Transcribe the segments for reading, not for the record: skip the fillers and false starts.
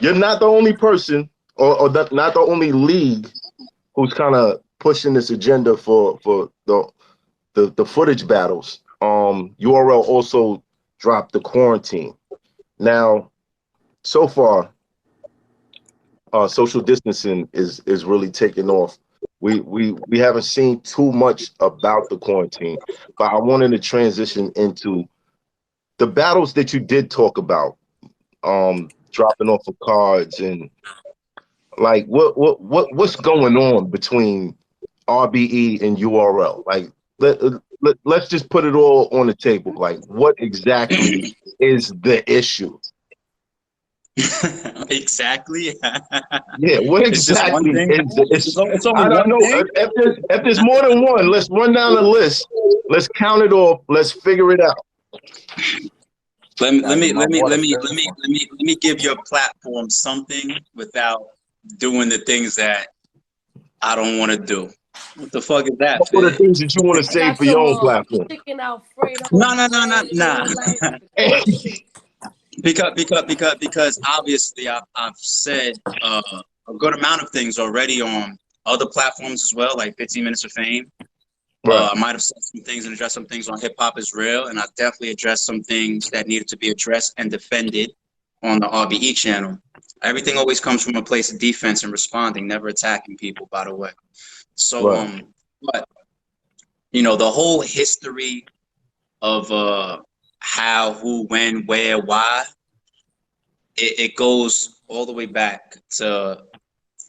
you're not the only person, not the only league who's kind of pushing this agenda for the footage battles. URL also dropped the quarantine. Now, so far, social distancing is really taking off. We haven't seen too much about the quarantine, but I wanted to transition into the battles that you did talk about, dropping off of cards and like what's going on between RBE and URL. Like let's just put it all on the table. Like what exactly is the issue? Exactly. Yeah, what It's just one exactly thing. is the issue? It's I only don't one know. thing. If there's more than one, let's run down the list. Let's count it off. Let's figure it out. Let me give your platform something without doing the things that I don't want to do. What the fuck is that, What are the Fid? things that you want to I say got for your some own platform? chicken Alfredo. No, Like, good shit. because obviously I've said a good amount of things already on other platforms as well, like 15 Minutes of Fame. Right. I might have said some things and addressed some things on Hip Hop is Real, and I definitely addressed some things that needed to be addressed and defended on the RBE channel. Everything always comes from a place of defense and responding, never attacking people, by the way. So, Right. but you know, the whole history of how, who, when, where, why, it goes all the way back to,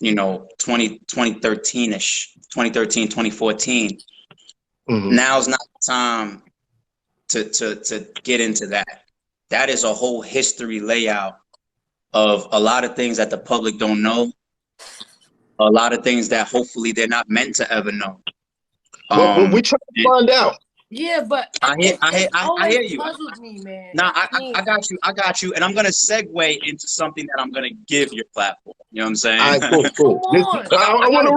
you know, 2013-ish, 2013, 2014. Mm-hmm. Now's not the time to get into that. That is a whole history layout of a lot of things that the public don't know, a lot of things that hopefully they're not meant to ever know. Well, we try to find out. Yeah, but I hear you. Puzzled me, man. Nah, I got you, and I'm gonna segue into something that I'm gonna give your platform. You know what I'm saying? All right, cool. I want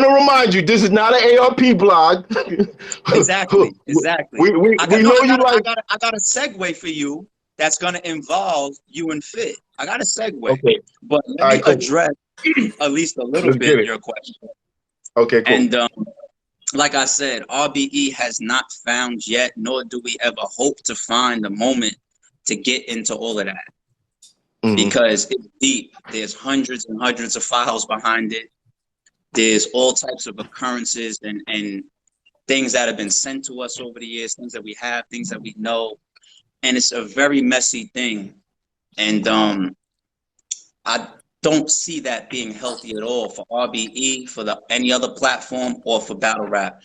to remind you. This is not an ARP blog. Exactly. We know you like. I got a segue for you that's gonna involve you and Fit. I got a segue, Okay. but let me address at least a little bit your question. Okay, cool. And like I said, RBE has not found yet, nor do we ever hope to find the moment to get into all of that. Mm-hmm. Because it's deep. There's hundreds and hundreds of files behind it. There's all types of occurrences and things that have been sent to us over the years, things that we have, things that we know. And it's a very messy thing. And I don't see that being healthy at all for RBE, for any other platform, or for battle rap.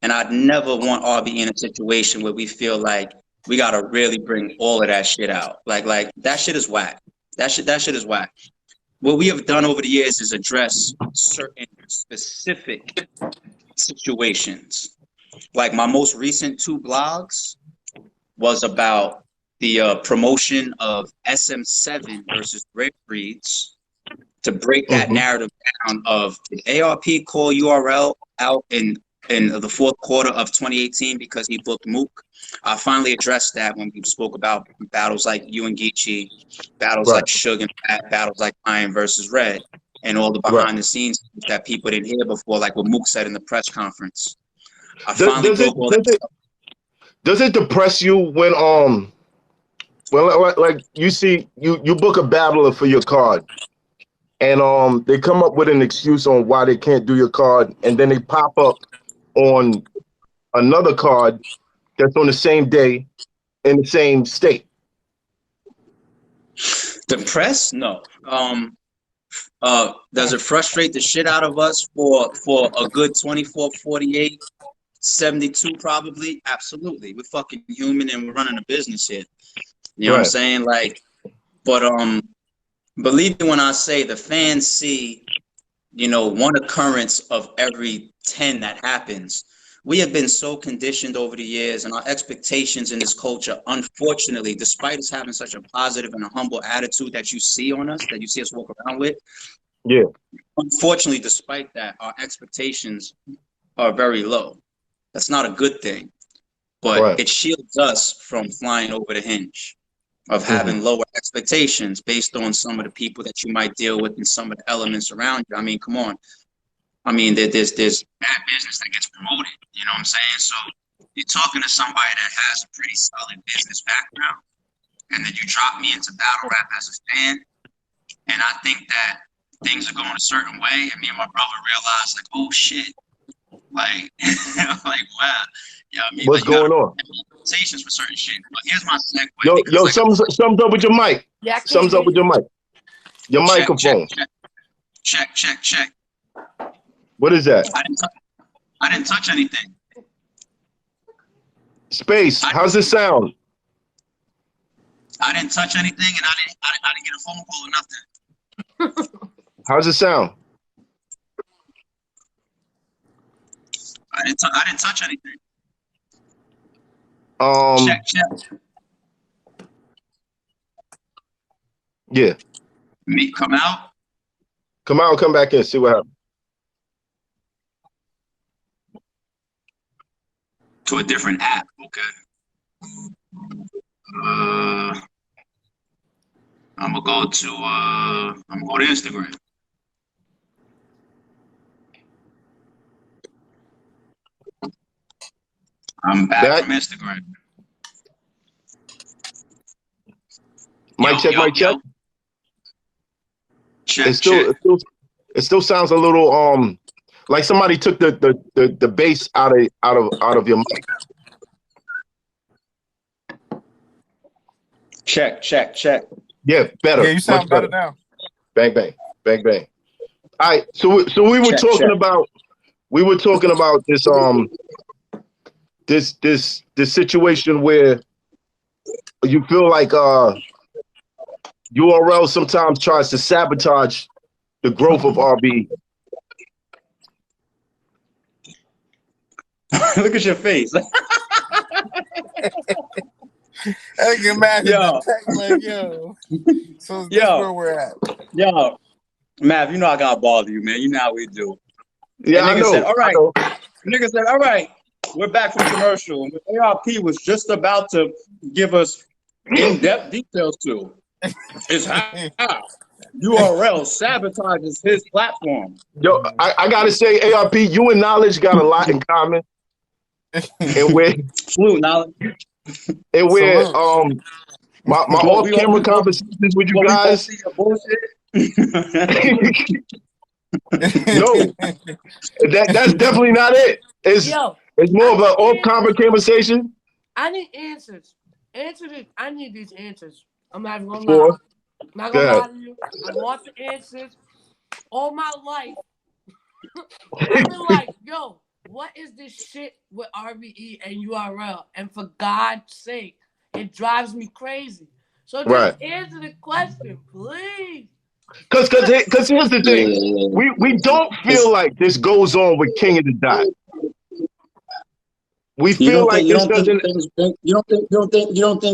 And I'd never want RBE in a situation where we feel like we gotta really bring all of that shit out. Like that shit is whack. That shit is whack. What we have done over the years is address certain specific situations. Like my most recent 2 blogs was about the promotion of SM7 versus Rare Breeds, to break that narrative down of did ARP call URL out in the 4th quarter of 2018 because he booked Mook. I finally addressed that when we spoke about battles like you and Geechee, battles like Suge and Pat, battles like Iron versus Red, and all the behind the scenes that people didn't hear before, like what Mook said in the press conference. I finally broke all that. Does it depress you when well, like you see you book a battler for your card, and they come up with an excuse on why they can't do your card, and then they pop up on another card that's on the same day in the same state? Depressed? No. Does it frustrate the shit out of us for a good 24, 48, 72 probably? Absolutely. We're fucking human and we're running a business here. You know what I'm saying? Like, but believe me when I say the fans see, you know, one occurrence of every 10 that happens. We have been so conditioned over the years, and our expectations in this culture, unfortunately, despite us having such a positive and a humble attitude that you see on us, that you see us walk around with. Yeah. Unfortunately, despite that, our expectations are very low. That's not a good thing, but it shields us from flying over the hinge. of having lower expectations based on some of the people that you might deal with and some of the elements around you. I mean, come on. I mean, there's bad business that gets promoted. You know what I'm saying? So you're talking to somebody that has a pretty solid business background, and then you drop me into battle rap as a fan, and I think that things are going a certain way, and me and my brother realized, like, oh shit, like, like wow, yeah. I mean, what's going on? Expectations for certain shit. But here's my segue. Yo, like, sums up with your mic. Yeah, sums up with your mic. Your microphone. Check. What is that? I didn't touch anything. Space. How's it sound? I didn't touch anything, and I didn't get a phone call or nothing. How's it sound? I didn't touch anything. Check. Yeah. Me come out. Come back in. See what happens. To a different app. Okay. I'm gonna go to Instagram. I'm back from Instagram. Mic check. Check. It still sounds a little like somebody took the bass out of your mic. Check. Yeah, better. Yeah, you sound better now. Bang. All right, so we were talking about this situation where you feel like URL sometimes tries to sabotage the growth of RB. Look at your face. I can imagine yo. Like, yo. So this where we're at. Yo, Mav, you know I gotta bother you, man. You know how we do. Yeah, I know. Said, all right. Nigga said, all right, we're back from commercial. And ARP was just about to give us in-depth details to is how URL sabotages his platform. Yo, I gotta say, ARP, you and Knowledge got a lot in common. And where Salute, Knowledge. And where my off-camera conversations with you guys. No, that's definitely not it. It's more of an off-camera conversation. I need answers. Answer this. I need these answers. I'm not gonna lie. I'm not gonna lie to you. I want the answers. All my life, I've been like, yo, what is this shit with RBE and URL? And for God's sake, it drives me crazy. So just answer the question, please. Because here's the thing. We don't feel like this goes on with King of the Dot. We feel like this doesn't. You don't think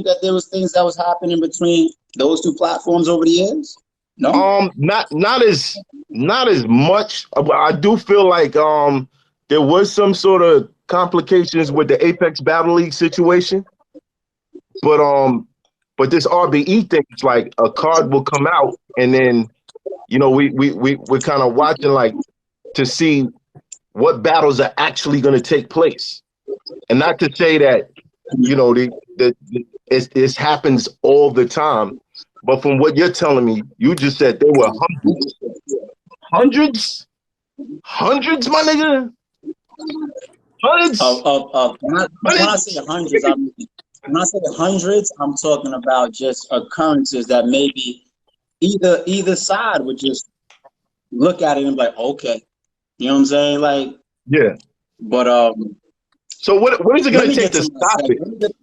that there was things that was happening between those two platforms over the years? No. Not as much. I do feel like there was some sort of complications with the Apex Battle League situation, but this RBE thing, it's like a card will come out, and then we're kind of watching like to see what battles are actually going to take place, and not to say that this happens all the time, but from what you're telling me, you just said there were hundreds, my nigga. Hundreds. When I say hundreds, I'm talking about just occurrences that maybe either side would just look at it and be like, okay, you know what I'm saying? Like, yeah. But so what is it going to take to stop it?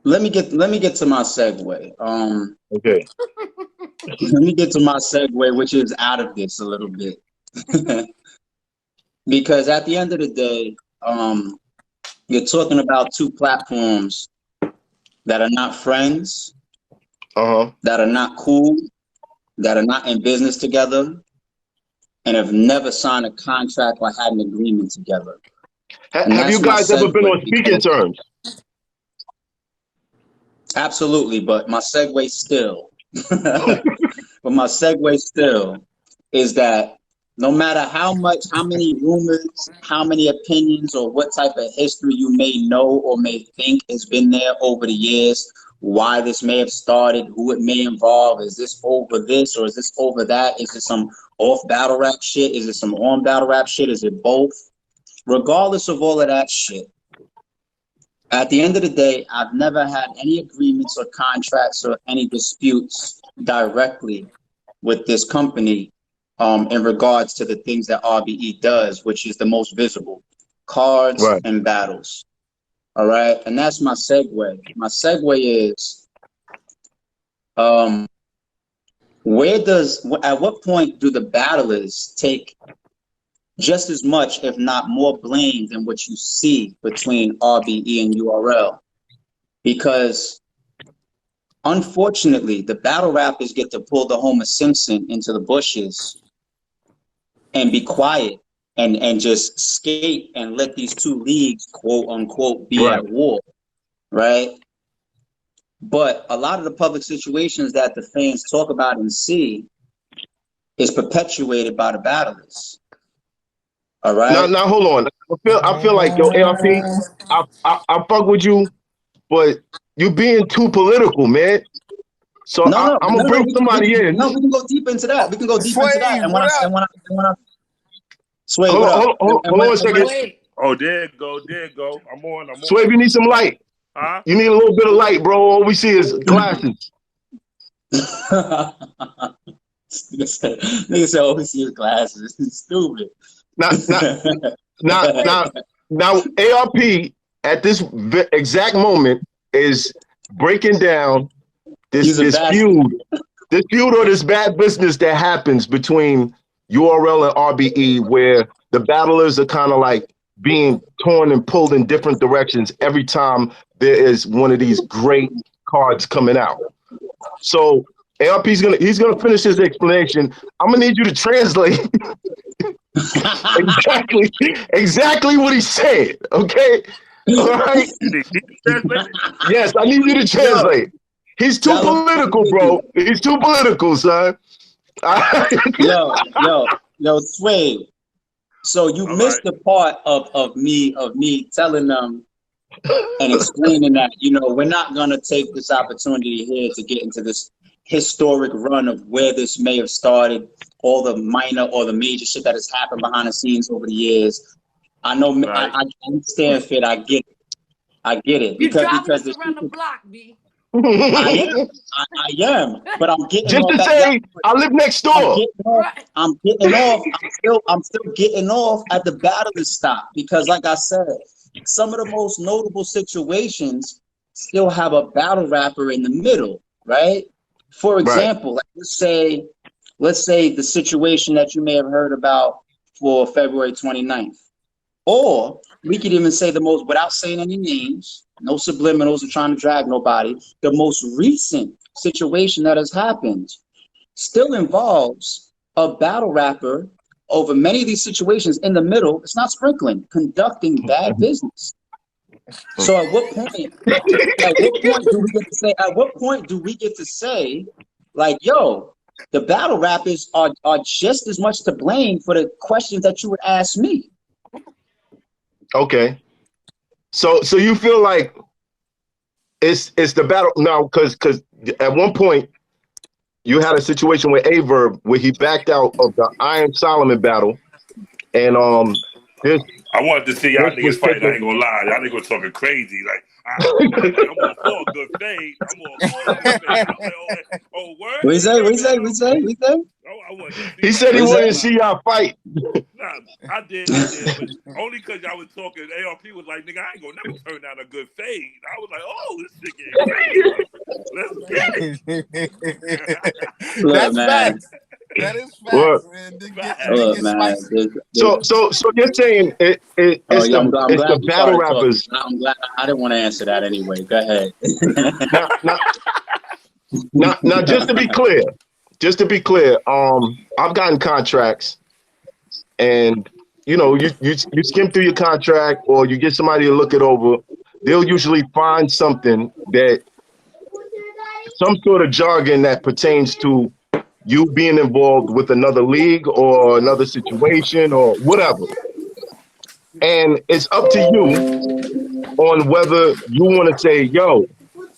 Let me get to my segue. Okay. Let me get to my segue, which is out of this a little bit. Because at the end of the day, you're talking about two platforms that are not friends, that are not cool, that are not in business together, and have never signed a contract or had an agreement together. Have you guys ever been on speaking terms? Absolutely, but my segue still, is that no matter how many rumors, how many opinions, or what type of history you may know or may think has been there over the years, why this may have started, who it may involve, is this over this or is this over that? Is it some off battle rap shit? Is it some on battle rap shit? Is it both? Regardless of all of that shit, at the end of the day, I've never had any agreements or contracts or any disputes directly with this company in regards to the things that RBE does, which is the most visible, cards and battles. All right, and that's my segue. My segue is, at what point do the battlers take just as much, if not more, blame than what you see between RBE and URL? Because unfortunately, the battle rappers get to pull the Homer Simpson into the bushes and be quiet and just skate and let these two leagues, quote unquote, be at war, right? But a lot of the public situations that the fans talk about and see is perpetuated by the battlers. All right. Now hold on. I feel like yo, ARP, I fuck with you, but you being too political, man. So I'm gonna bring somebody in. No, we can go deep into that. And when I Sway, hold on a second. Oh, there it go. I'm on. Sway, you need some light. Huh? You need a little bit of light, bro. All we see is glasses. Nigga said, all we see is glasses. It's stupid. Now, ARP at this exact moment is breaking down this feud or this bad business that happens between URL and RBE, where the battlers are kind of like being torn and pulled in different directions every time there is one of these great cards coming out. So ARP's he's gonna finish his explanation. I'm gonna need you to translate exactly what he said. Okay, all right. Yes, I need you to translate. He's too political, bro. He's too political, son. yo, Sway. So you missed the part of me telling them and explaining that, we're not gonna take this opportunity here to get into this historic run of where this may have started, all the minor or the major shit that has happened behind the scenes over the years. I know, I understand, Fit. I get it. Because around the block, B. I am, but I'm getting just to say I live next door. I'm getting off. I'm still getting off at the battle stop because, like I said, some of the most notable situations still have a battle rapper in the middle, right? For example, like let's say the situation that you may have heard about for February 29th, or we could even say the most, without saying any names. No subliminals or trying to drag nobody. The most recent situation that has happened still involves a battle rapper over many of these situations in the middle. It's not sprinkling, conducting bad business. So at what point do we get to say, like, yo, the battle rappers are just as much to blame for the questions that you would ask me? Okay. So you feel like it's the battle now because at one point you had a situation with Averb where he backed out of the Iron Solomon battle, and I wanted to see y'all niggas fight. I ain't gonna lie, y'all niggas was talking crazy. Like I'm all for a good fade. I'm like, oh, word. We say. He said he wanted to see y'all fight. Nah, I did, but only because y'all was talking. ARP was like, nigga, I ain't gonna never turn down a good fade. I was like, oh, this shit getting crazy. Let's get it. That's facts. That is facts, man. So you're saying it's the battle rappers. I'm glad I didn't want to answer that anyway. Go ahead. Now, just to be clear, I've gotten contracts, and you skim through your contract, or you get somebody to look it over. They'll usually find something that some sort of jargon that pertains to you being involved with another league or another situation or whatever. And it's up to you on whether you want to say, yo,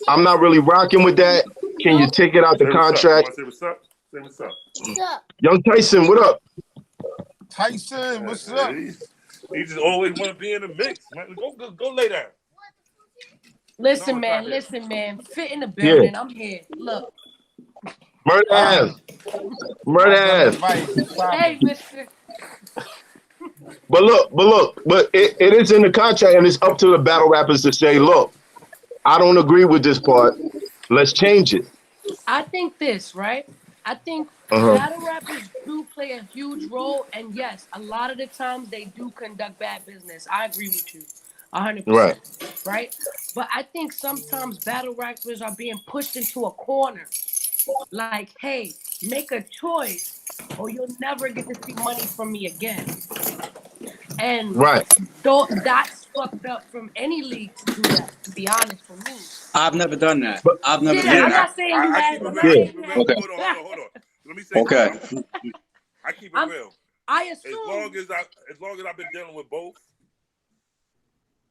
I'm not really rocking with that. Can you take it out the contract? Say what's up? Say what's up. Young Tyson, what up? Tyson, what's up? He just always want to be in the mix. Man. Go lay down. Listen, man. Fit in the building. I'm here. Look. Murder ass. Hey, mister. But it is in the contract, and it's up to the battle rappers to say, look, I don't agree with this part. Let's change it. I think this, right? I think battle rappers do play a huge role, and yes, a lot of the times they do conduct bad business. I agree with you 100%. Right? But I think sometimes battle rappers are being pushed into a corner. Like, hey, make a choice or you'll never get to see money from me again. And that's fucked up from any league to do that, to be honest, for me. I've never done that. I've never done I'm that. not saying you have. Okay. Hold on. Let me say something. I keep it real. I assume as long as I've been dealing with both,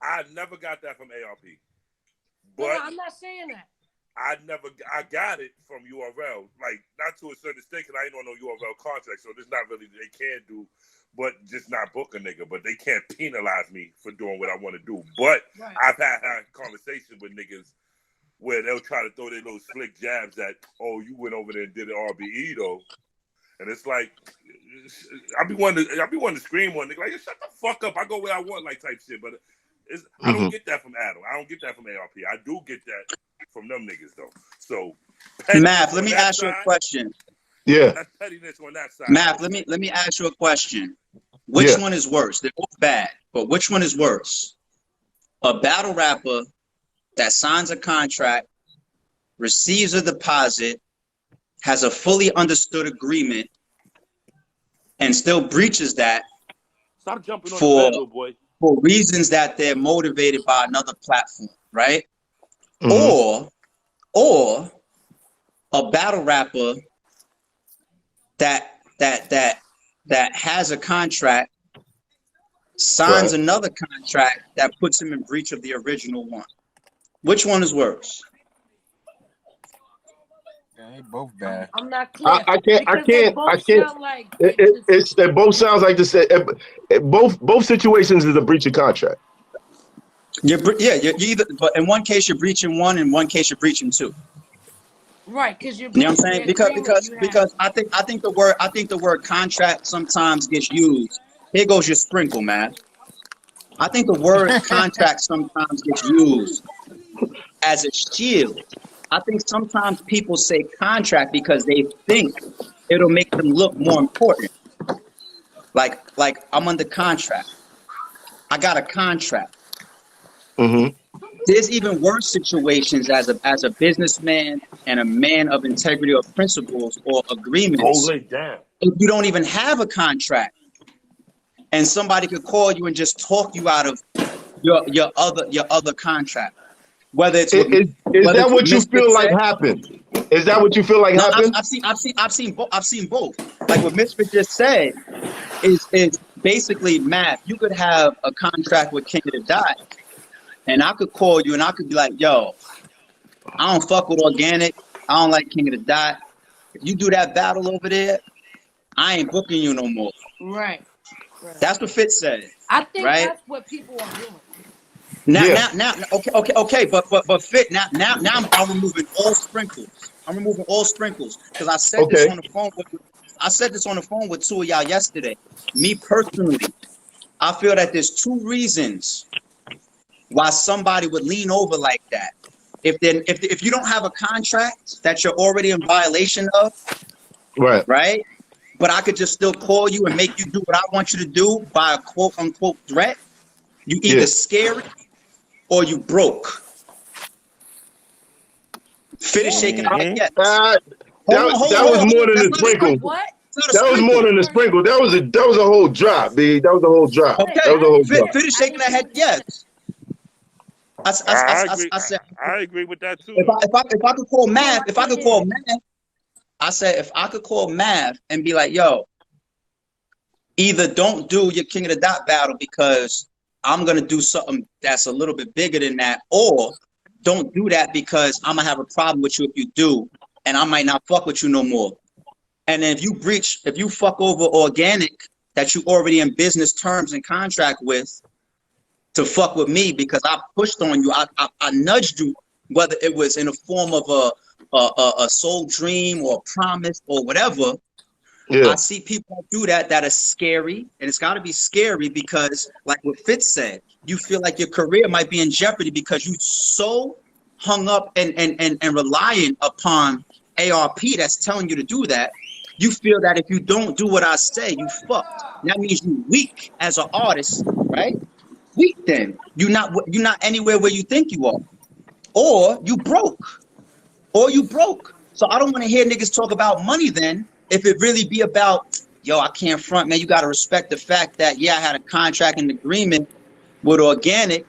I never got that from ARP. But no, I'm not saying that. I got it from URL, like not to a certain extent, because I ain't on no URL contract, so there's not really they can do, but just not book a nigga. But they can't penalize me for doing what I want to do. But I've had conversations with niggas where they'll try to throw their little slick jabs at, oh, you went over there and did an RBE though, and it's like I be wanting to scream on nigga like shut the fuck up, I go where I want like type shit, but. I don't get that from Adam. I don't get that from ARP. I do get that from them niggas though. So, Math, let me ask you a question. Yeah. That's pettiness on that side. Math, let me ask you a question. Which one is worse? They're both bad, but which one is worse? A battle rapper that signs a contract, receives a deposit, has a fully understood agreement, and still breaches that. Stop jumping on the bed, little boy. For reasons that they're motivated by another platform, right? Or a battle rapper that has a contract, signs another contract that puts him in breach of the original one. Which one is worse? They both bad. I'm not clear. I can't. It both sounds like this. Both situations is a breach of contract. You're either, but in one case you're breaching one, in one case you're breaching two. Right, because you're. You know what I'm saying? Because I think the word contract sometimes gets used. Here goes your sprinkle, man. I think the word contract sometimes gets used as a shield. I think sometimes people say contract because they think it'll make them look more important. Like I'm under contract. I got a contract. There's even worse situations as a businessman and a man of integrity or principles or agreements. If you don't even have a contract, and somebody could call you and just talk you out of your other contract. Whether it's is that what you feel like happened? Is that what you feel like happened? I've seen both. Like what Misfit just said is basically math. You could have a contract with King of the Dot, and I could call you and I could be like, yo, I don't fuck with organic. I don't like King of the Dot. If you do that battle over there, I ain't booking you no more. Right. That's what Fitz said. I think that's what people are doing. Now, okay, but Fit. Now, I'm removing all sprinkles. Because I said this on the phone. I said this on the phone with two of y'all yesterday. Me personally, I feel that there's two reasons why somebody would lean over like that. If you don't have a contract that you're already in violation of, right? But I could just still call you and make you do what I want you to do by a quote unquote threat. You either scary or you broke. Finish shaking the head. Yes. That was more than a sprinkle. What? That was more than a sprinkle. That was a whole drop, B. That was a whole drop. Okay. That was a whole drop. Finish shaking the head. Yes. I said, I agree with that too. If I could call Math, I said if I could call Math and be like, yo, either don't do your King of the Dot battle because I'm gonna do something that's a little bit bigger than that, or don't do that because I'm gonna have a problem with you if you do, and I might not fuck with you no more. And then if you fuck over Organic that you already in business terms and contract with to fuck with me because I pushed on you, I nudged you, whether it was in a form of a soul dream or a promise or whatever. Yeah. I see people do that are scary, and it's got to be scary because, like what Fitz said, you feel like your career might be in jeopardy because you so hung up and relying upon ARP that's telling you to do that. You feel that if you don't do what I say, you fucked. That means you weak as an artist, right? Weak then. You're not anywhere where you think you are, or you broke. So I don't want to hear niggas talk about money then. If it really be about, yo, I can't front, man, you got to respect the fact that, yeah, I had a contract and agreement with Organic,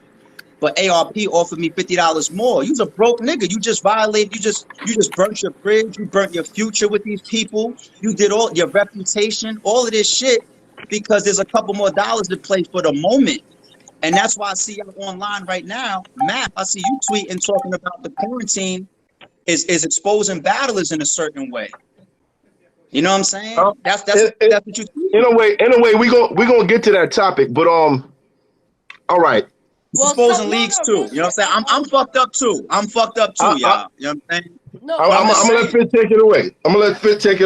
but ARP offered me $50 more. You's a broke nigga. You just violated, you just burnt your bridge, you burnt your future with these people. You did all your reputation, all of this shit, because there's a couple more dollars to play for the moment. And that's why I see y'all online right now. Matt, I see you tweeting, talking about the quarantine is exposing battlers in a certain way. You know what I'm saying? That's what you think. In a way, we gonna get to that topic, but all right. Well, exposing leagues too. You know what I'm saying? I'm fucked up too. y'all. You know what I'm saying? No, I'm gonna let Fit take it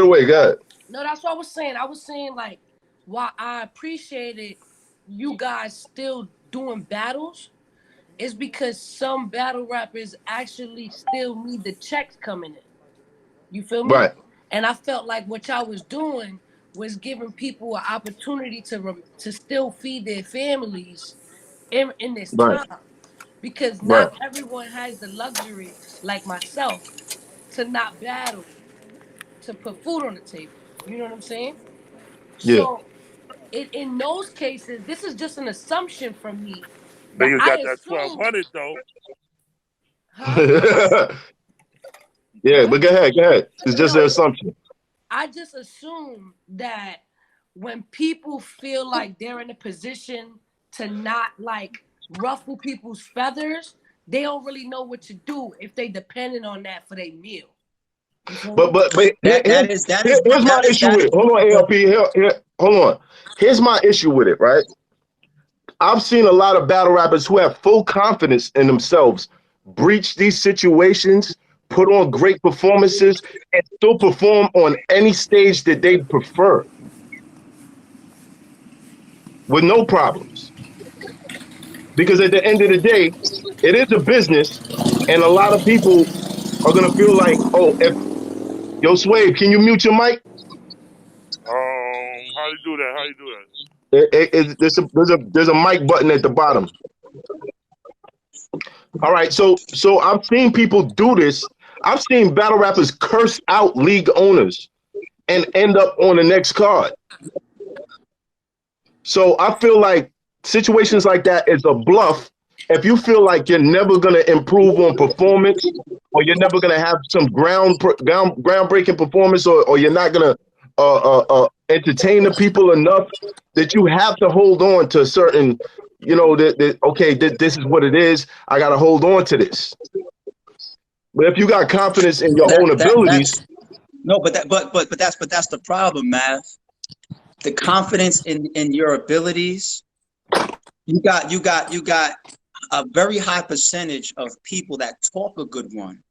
away. Go ahead. No, that's what I was saying. I was saying like, while I appreciated you guys still doing battles, is because some battle rappers actually still need the checks coming in. You feel me? Right. And I felt like what y'all was doing was giving people an opportunity to still feed their families in this time. Because not everyone has the luxury, like myself, to not battle, to put food on the table. You know what I'm saying? Yeah. So in those cases, this is just an assumption from me. Niggas got that 1,200 though. Huh? Yeah, but go ahead. It's just an assumption. I just assume that when people feel like they're in a position to not like ruffle people's feathers, they don't really know what to do if they dependent on that for their meal. But here's my issue with it. Hold on, ALP. Hold on. Here's my issue with it, right? I've seen a lot of battle rappers who have full confidence in themselves breach these situations, put on great performances, and still perform on any stage that they prefer with no problems. Because at the end of the day, it is a business, and a lot of people are gonna feel like, oh, yo, Sway, can you mute your mic? How do you do that? There's a mic button at the bottom. All right, so I've seen people do this. I've seen battle rappers curse out league owners and end up on the next card. So I feel like situations like that is a bluff. If you feel like you're never going to improve on performance, or you're never going to have some groundbreaking performance, or you're not going to entertain the people enough, that you have to hold on to certain, you know, this is what it is. I got to hold on to this. But if you got confidence in your own abilities, but that's the problem, Math. The confidence in your abilities. You got a very high percentage of people that talk a good one,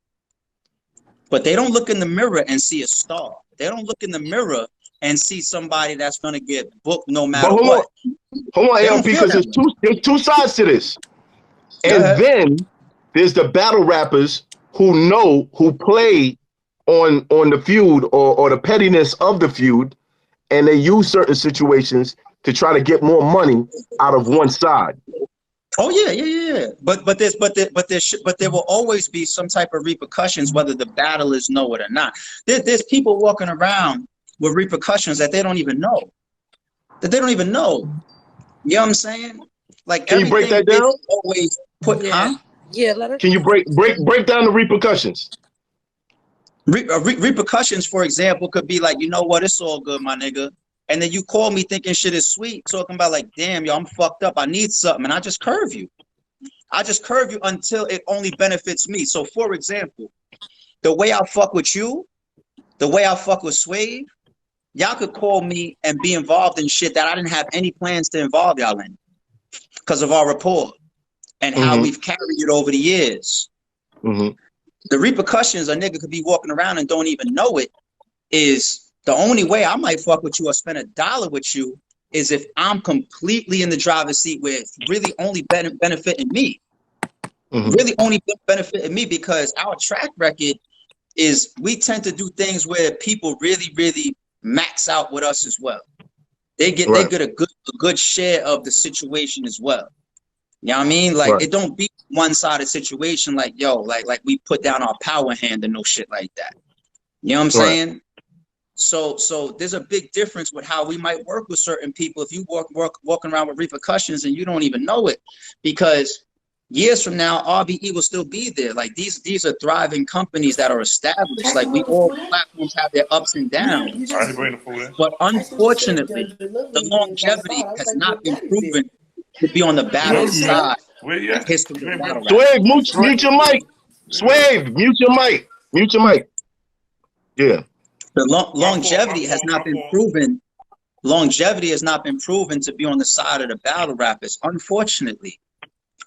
but they don't look in the mirror and see a star. They don't look in the mirror and see somebody that's gonna get booked no matter what. Hold on, ALP, because there's two sides to this. And then there's the battle rappers who play on the feud or the pettiness of the feud, and they use certain situations to try to get more money out of one side. Oh yeah. But there will always be some type of repercussions, whether the battlers know it or not. There's people walking around with repercussions that they don't even know. You know what I'm saying? Like, can you break that down? Always put, huh? Yeah, let her. Can you break down the repercussions? Repercussions, for example, could be like, you know what, it's all good, my nigga. And then you call me thinking shit is sweet, talking about like, damn, yo, I'm fucked up. I need something. And I just curve you. I just curve you until it only benefits me. So, for example, the way I fuck with you, the way I fuck with Swave, y'all could call me and be involved in shit that I didn't have any plans to involve y'all in because of our rapport and how we've carried it over the years. The repercussions a nigga could be walking around and don't even know it is the only way I might fuck with you or spend $1 with you is if I'm completely in the driver's seat where it's really only benefiting me. Really only benefiting me because our track record is we tend to do things where people really, really max out with us as well. They get a good share of the situation as well. You know what I mean? Like it don't be one-sided situation like, yo, like we put down our power hand and no shit like that. You know what I'm saying? So there's a big difference with how we might work with certain people if you walking around with repercussions and you don't even know it, because years from now RBE will still be there. Like these are thriving companies that are established. Like we all platforms have their ups and downs. But unfortunately, the longevity has not been proven to be on the battle side. Swave, mute your mic. Swave, mute your mic. Mute your mic. Yeah. The longevity has not been proven. Longevity has not been proven to be on the side of the battle rappers, unfortunately.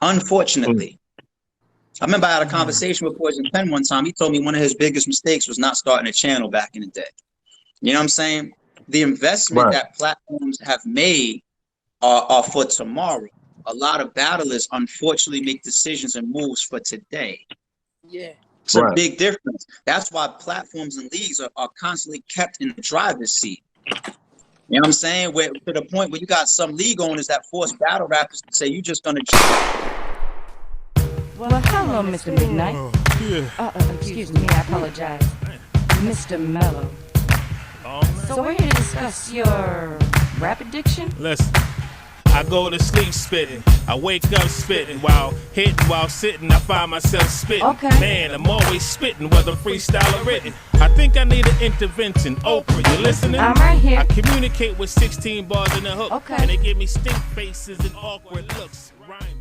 Unfortunately. I remember I had a conversation with Poison Pen one time. He told me one of his biggest mistakes was not starting a channel back in the day. You know what I'm saying? The investment that platforms have made are for tomorrow. A lot of battlers unfortunately make decisions and moves for today. Yeah. It's a big difference. That's why platforms and leagues are constantly kept in the driver's seat. You know what I'm saying? To the point where you got some league owners that force battle rappers to say, you just gonna... Well, hello, Mr. Midnight. Excuse me, I apologize. Mr. Mellow. So we're here to discuss your rap addiction? Listen, I go to sleep spitting, I wake up spitting, while sitting, I find myself spitting. Okay. Man, I'm always spitting, whether freestyle or written. I think I need an intervention. Oprah, you listening? I'm right here. I communicate with 16 bars in a hook, Okay. and they give me stink faces and awkward looks. Rhyme